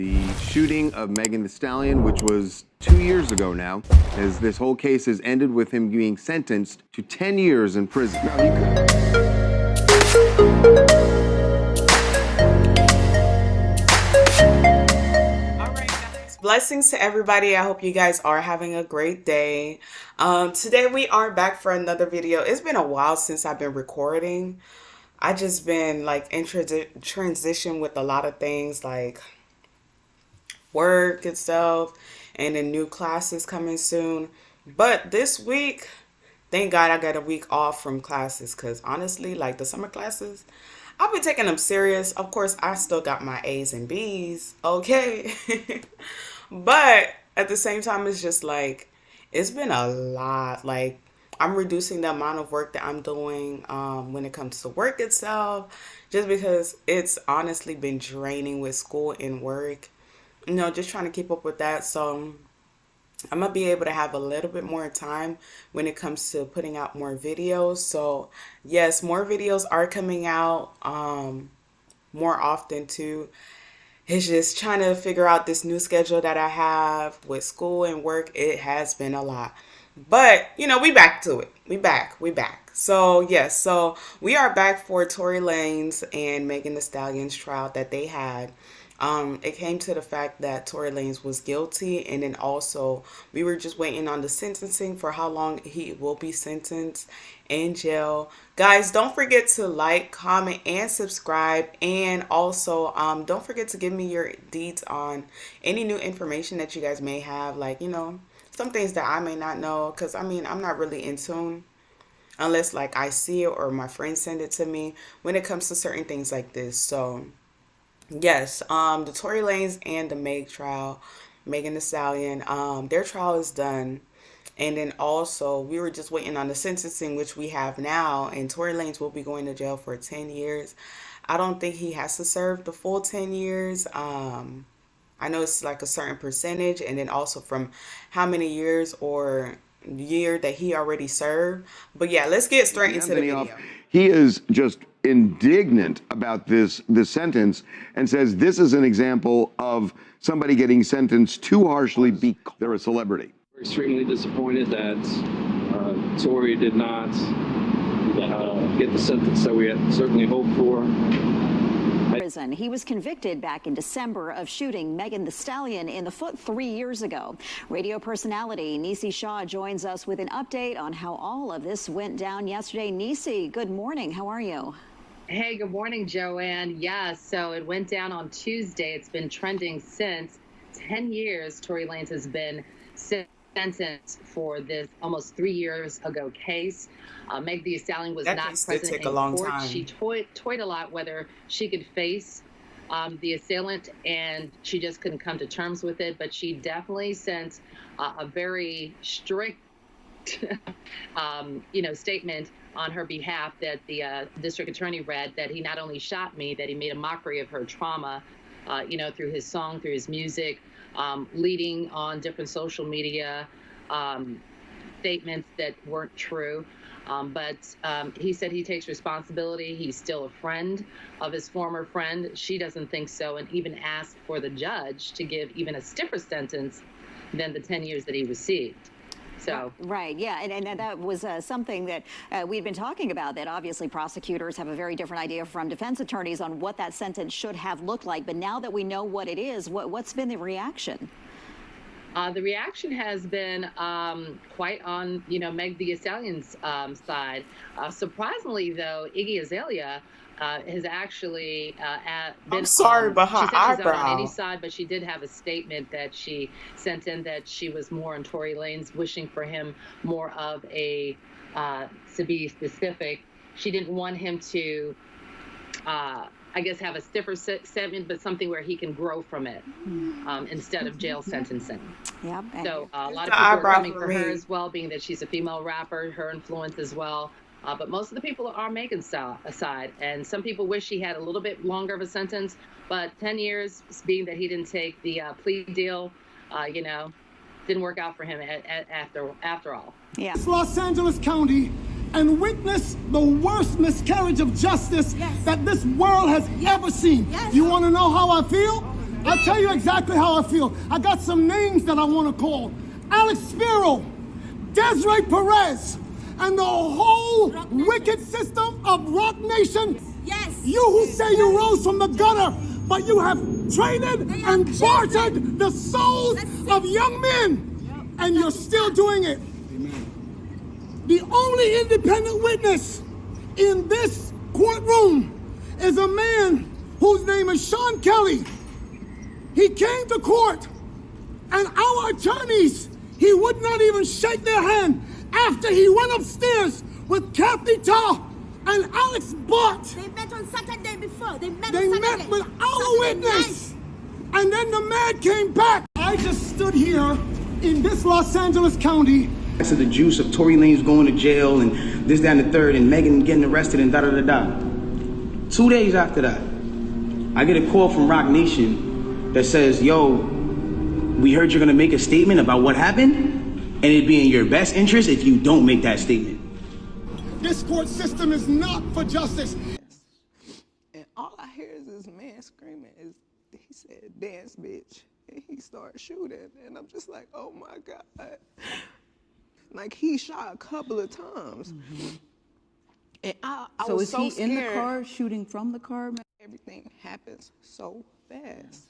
The shooting of Megan Thee Stallion, which was 2 years ago now, as this whole case has ended with him being sentenced to 10 years in prison. Blessings to everybody. I hope you guys are having a great day. Today we are back for another video. It's been a while since I've been recording. I just been like in transition with a lot of things like work and stuff, and then new classes coming soon. But this week, thank God I got a week off from classes, because honestly, like the summer classes, I've been taking them serious. Of course, I still got my A's and B's, okay? But at the same time, it's just like, it's been a lot. Like, I'm reducing the amount of work that I'm doing when it comes to work itself, just because it's honestly been draining with school and work. You know, just trying to keep up with that. So I'm going to be able to have a little bit more time when it comes to putting out more videos. So yes, more videos are coming out more often too. It's just trying to figure out this new schedule that I have with school and work. It has been a lot. But, you know, we back to it. We back. So, yes. So, we are back for Tory Lanez and Megan Thee Stallion's trial that they had. It came to the fact that Tory Lanez was guilty, and then also we were just waiting on the sentencing for how long he will be sentenced in jail. Guys, don't forget to like, comment, and subscribe, and also don't forget to give me your deeds on any new information that you guys may have, like, you know, some things that I may not know, because I mean, I'm not really in tune unless like I see it or my friends send it to me when it comes to certain things like this. So yes, the Tory Lanez and the Megan Thee Stallion, their trial is done. And then also, we were just waiting on the sentencing, which we have now. And Tory Lanez will be going to jail for 10 years. I don't think he has to serve the full 10 years. I know it's like a certain percentage. And then also from how many years or year that he already served. But yeah, let's get straight into the video. He is just indignant about this sentence and says this is an example of somebody getting sentenced too harshly because they're a celebrity. We're extremely disappointed that Tory did not get the sentence that we had certainly hoped for. Prison. He was convicted back in December of shooting Megan Thee Stallion in the foot 3 years ago. Radio personality Nisi Shaw joins us with an update on how all of this went down yesterday. Nisi, good morning. How are you? Hey, good morning, Joanne. Yeah, so it went down on Tuesday. It's been trending since. 10 years Tory Lanez has been sentenced for this almost 3 years ago case. Megan Thee Stallion was not present in court. She toyed a lot whether she could face the assailant, and she just couldn't come to terms with it. But she definitely sent a very strict statement on her behalf that the district attorney read, that he not only shot me, that he made a mockery of her trauma, through his song, through his music, leading on different social media statements that weren't true. But he said he takes responsibility. He's still a friend of his former friend. She doesn't think so, and even asked for the judge to give even a stiffer sentence than the 10 years that he received. So. Right, yeah, and that was something that we've been talking about, that obviously prosecutors have a very different idea from defense attorneys on what that sentence should have looked like. But now that we know what it is, what's been the reaction? The reaction has been quite on, Meg Thee Stallion's side. Surprisingly, though, Iggy Azalea has actually been. I'm sorry, but her she said she's eyebrow. not on any side, but she did have a statement that she sent in that she was more on Tory Lanez, wishing for him more of a, to be specific, she didn't want him to, I guess, have a stiffer statement, but something where he can grow from it instead of jail sentencing. Yep. So a lot of people are coming for her as well, being that she's a female rapper, her influence as well. But most of the people are Megan's side, and some people wish he had a little bit longer of a sentence. But 10 years, being that he didn't take the plea deal, didn't work out for him after all. Yeah. Los Angeles County and witness the worst miscarriage of justice that this world has ever seen. You want to know how I feel? I'll tell you exactly how I feel. I got some names that I want to call. Alex Spiro, Desiree Perez, and the whole wicked system of Rock Nation. Yes. You who say you rose from the gutter, but you have traded and bartered the souls of young men, and you're still doing it. The only independent witness in this courtroom is a man whose name is Sean Kelly. He came to court, and our attorneys, he would not even shake their hand after he went upstairs with Kathy Ta and Alex Butt. They met on Saturday before. They met with our witness. And then the man came back. I just stood here in this Los Angeles County. To the juice of Tory Lanes going to jail and this, that, and the third, and Megan getting arrested and da-da-da-da. 2 days after that, I get a call from Rock Nation that says, yo, we heard you're gonna make a statement about what happened, and it'd be in your best interest if you don't make that statement. This court system is not for justice. And all I hear is this man screaming, he said, dance, bitch. And he started shooting, and I'm just like, oh my God. Like, he shot a couple of times. And I so was so is he scared. in the car shooting from the car? Everything happens so fast.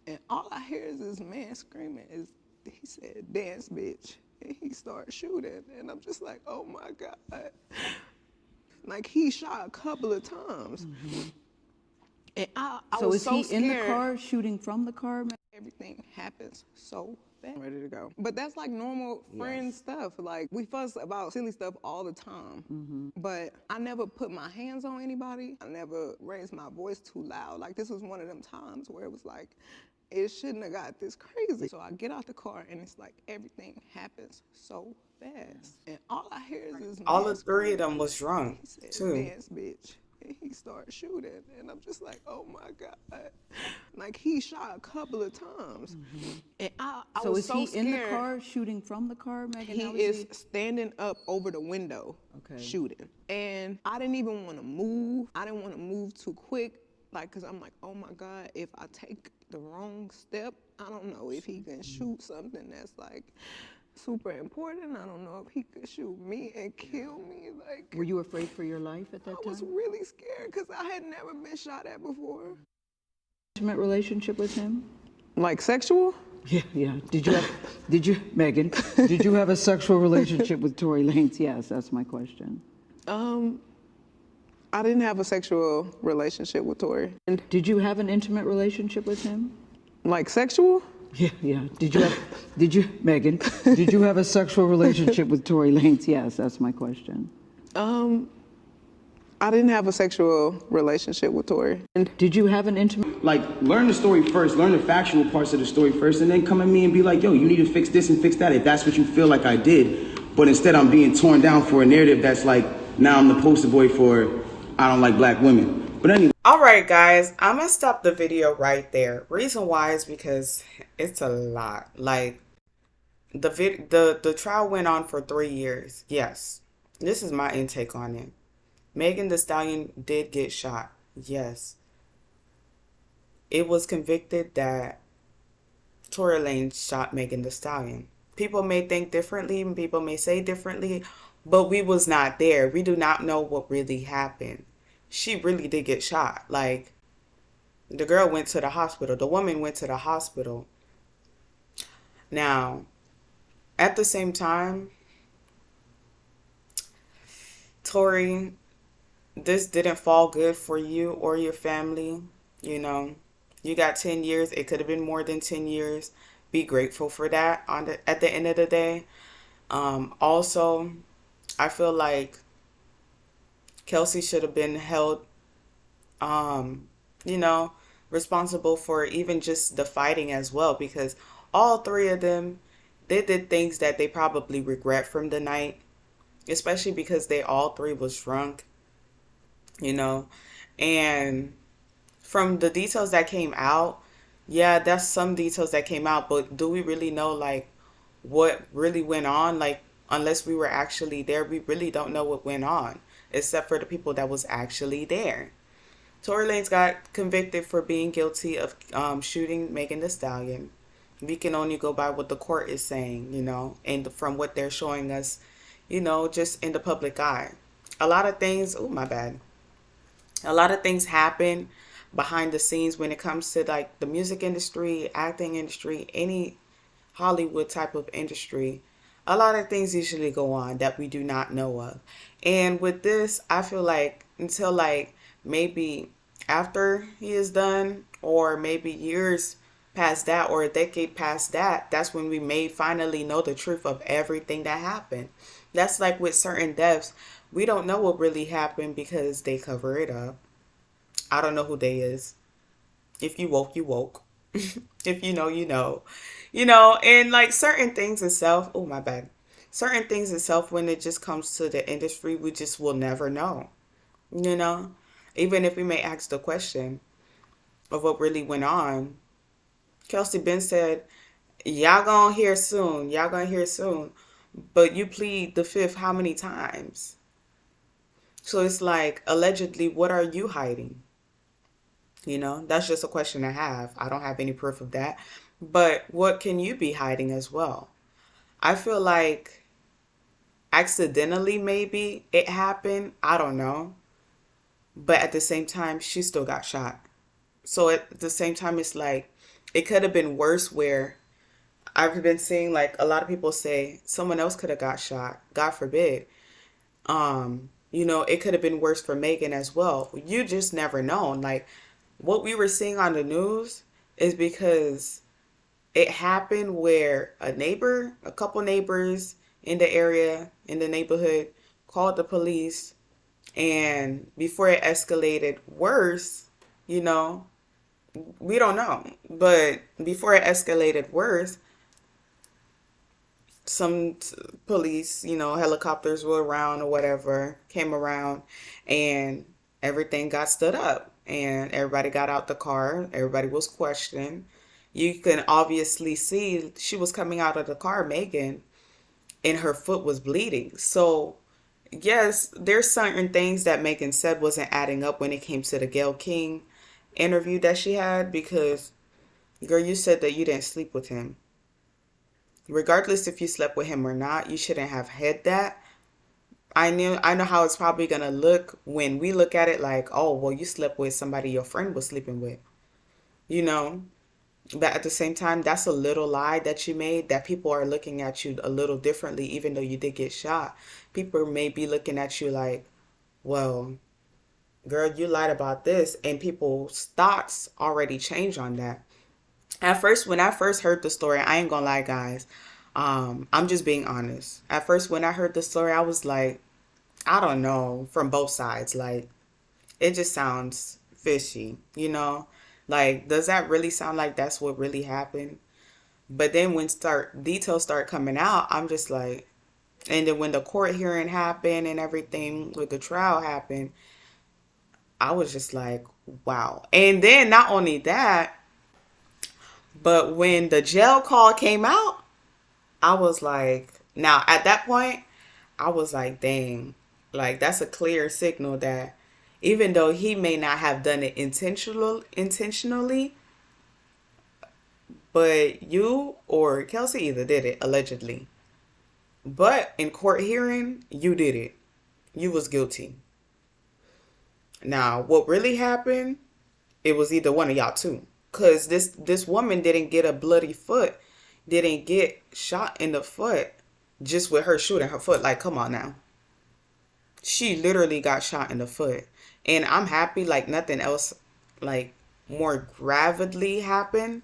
And all I hear is this man screaming, he said, dance, bitch. And he started shooting, and I'm just like, oh my God. Like, he shot a couple of times. And I so was is so he scared. in the car shooting from the car? Everything happens so fast. I'm ready to go. But that's like normal friend stuff. Like, we fuss about silly stuff all the time. But I never put my hands on anybody. I never raised my voice too loud. Like, this was one of them times where it was like, it shouldn't have got this crazy. So I get out the car, and it's like everything happens so fast. And all I hear is this All man the three of them was drunk, he said, too. dance, bitch. And he started shooting, and I'm just like, oh my God. Like, he shot a couple of times. And I So was is so he scared. in the car shooting from the car, Megan? He How is standing up over the window Okay. shooting. And I didn't even want to move. I didn't want to move too quick, like, because I'm like, oh my God, if I take the wrong step, I don't know if he can shoot something that's like super important. I don't know if he could shoot me and kill me. Like, Were you afraid for your life at that I was time? really scared because I had never been shot at before. Intimate relationship with him? Like sexual? Yeah. Megan, did you have a sexual relationship with Tory Lanez? Yes, that's my question. I didn't have a sexual relationship with Tory. Did you have an intimate relationship with him? Like sexual? Yeah. Megan, did you have a sexual relationship with Tory Lanez? Yes, that's my question. I didn't have a sexual relationship with Tory. Did you have an intimate... Like, learn the story first, learn the factual parts of the story first, and then come at me and be like, yo, you need to fix this and fix that if that's what you feel like I did. But instead I'm being torn down for a narrative that's like, now I'm the poster boy for I don't like black women. But anyway. All right, guys, I'm gonna stop the video right there. Reason why is because it's a lot. Like, the trial went on for 3 years. Yes, this is my intake on it. Megan Thee Stallion did get shot. Yes, it was convicted that Tory Lanez shot Megan Thee Stallion. People may think differently, and people may say differently, but we was not there. We do not know what really happened. She really did get shot. Like, the girl went to the hospital. The woman went to the hospital. Now, at the same time, Tory, this didn't fall good for you or your family. You know, you got 10 years. It could have been more than 10 years. Be grateful for that at the end of the day. Also, I feel like Kelsey should have been held, responsible for even just the fighting as well, because all three of them, they did things that they probably regret from the night, especially because they all three was drunk, and from the details that came out, yeah, that's some details that came out, but do we really know, like, what really went on? Like, unless we were actually there, we really don't know what went on, except for the people that was actually there. Tory Lanez got convicted for being guilty of shooting Megan Thee Stallion. We can only go by what the court is saying, and from what they're showing us, just in the public eye. A lot of things, oh, my bad. A lot of things happen behind the scenes when it comes to like the music industry, acting industry, any Hollywood type of industry. A lot of things usually go on that we do not know of. And with this, I feel like until like maybe after he is done, or maybe years past that, or a decade past that, that's when we may finally know the truth of everything that happened. That's like with certain deaths. We don't know what really happened because they cover it up. I don't know who they is. If you woke, you woke. If you know, you know. And like certain things itself, oh my bad. Certain things itself, when it just comes to the industry, we just will never know. Even if we may ask the question of what really went on. Kelsey Ben said, y'all gonna hear soon. Y'all gonna hear soon. But you plead the fifth how many times? So it's like, allegedly, what are you hiding? That's just a question I have. I don't have any proof of that. But what can you be hiding as well? I feel like accidentally maybe it happened. I don't know. But at the same time, she still got shot. So at the same time, it's like, it could have been worse, where I've been seeing like a lot of people say someone else could have got shot. God forbid. It could have been worse for Megan as well. You just never know. Like what we were seeing on the news is because it happened where a couple neighbors in the area, in the neighborhood, called the police. And before it escalated worse, we don't know. But before it escalated worse, some police, helicopters were around or whatever, came around, and everything got stood up. And everybody got out the car. Everybody was questioned. You can obviously see she was coming out of the car, Megan, and her foot was bleeding. So yes, there's certain things that Megan said wasn't adding up when it came to the Gayle King interview that she had, because, girl, you said that you didn't sleep with him. Regardless if you slept with him or not, you shouldn't have had that. I know how it's probably going to look when we look at it like, oh, well, you slept with somebody your friend was sleeping with, But at the same time, that's a little lie that you made, that people are looking at you a little differently, even though you did get shot. People may be looking at you like, well, girl, you lied about this. And people's thoughts already change on that. At first, when I first heard the story, I ain't gonna lie, guys. I'm just being honest. At first, when I heard the story, I was like, I don't know, from both sides. Like, it just sounds fishy, Like, does that really sound like that's what really happened? But then when details start coming out, I'm just like, and then when the court hearing happened and everything with the trial happened, I was just like, wow. And then not only that, but when the jail call came out, I was like, now at that point, I was like, dang, like that's a clear signal that even though he may not have done it intentionally, but you or Kelsey either did it, allegedly. But in court hearing, you did it. You was guilty. Now, what really happened, it was either one of y'all two. Because this woman didn't get a bloody foot, didn't get shot in the foot just with her shooting her foot. Like, come on now. She literally got shot in the foot. And I'm happy like nothing else like more gravidly happened.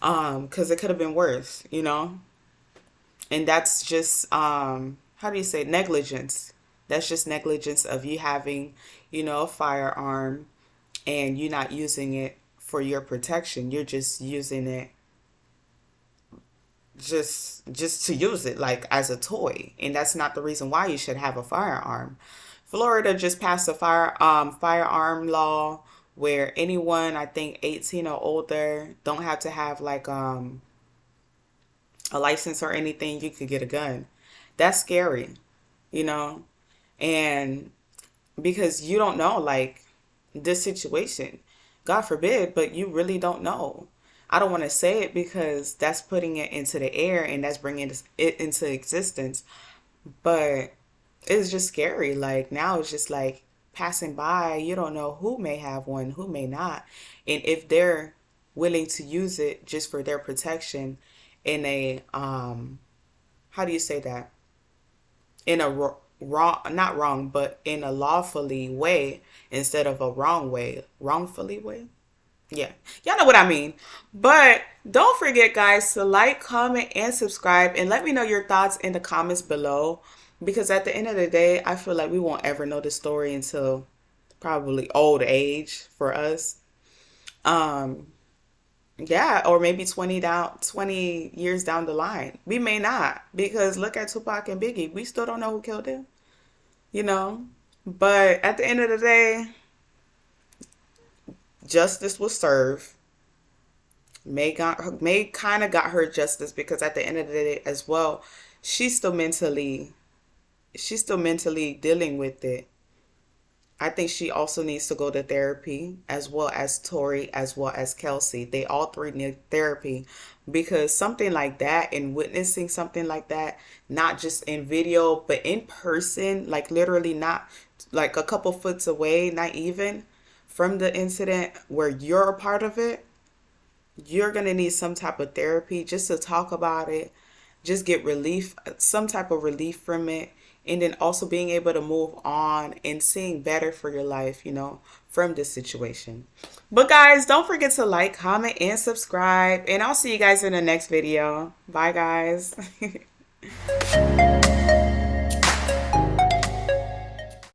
Because it could have been worse, And that's just, how do you say, negligence. That's just negligence of you having, a firearm and you not using it for your protection. You're just using it just to use it like as a toy. And that's not the reason why you should have a firearm. Florida just passed a firearm law where anyone, I think 18 or older, don't have to have like a license or anything. You could get a gun. That's scary, And because you don't know, like, this situation. God forbid, but you really don't know. I don't want to say it because that's putting it into the air and that's bringing it into existence. But it's just scary. Like now it's just like passing by. You don't know who may have one, who may not. And if they're willing to use it just for their protection in a, how do you say that? In a wrong, not wrong, but in a lawfully way instead of a wrong way, wrongfully way. Yeah, y'all know what I mean. But don't forget, guys, to like, comment, and subscribe, and let me know your thoughts in the comments below, because at the end of the day, I feel like we won't ever know the story until probably old age for us. Yeah, or maybe 20 years down the line. We may not, because look at Tupac and Biggie. We still don't know who killed him, you know? But at the end of the day, justice was served. May kind of got her justice, because at the end of the day as well, she's still mentally dealing with it. I think she also needs to go to therapy, as well as Tory, as well as Kelsey. They all three need therapy, because something like that, and witnessing something like that, not just in video, but in person, like literally not like a couple foot away, not even from the incident where you're a part of it, you're going to need some type of therapy just to talk about it, just get relief, some type of relief from it. And then also being able to move on and seeing better for your life, you know, from this situation. But guys, don't forget to like, comment, and subscribe. And I'll see you guys in the next video. Bye, guys.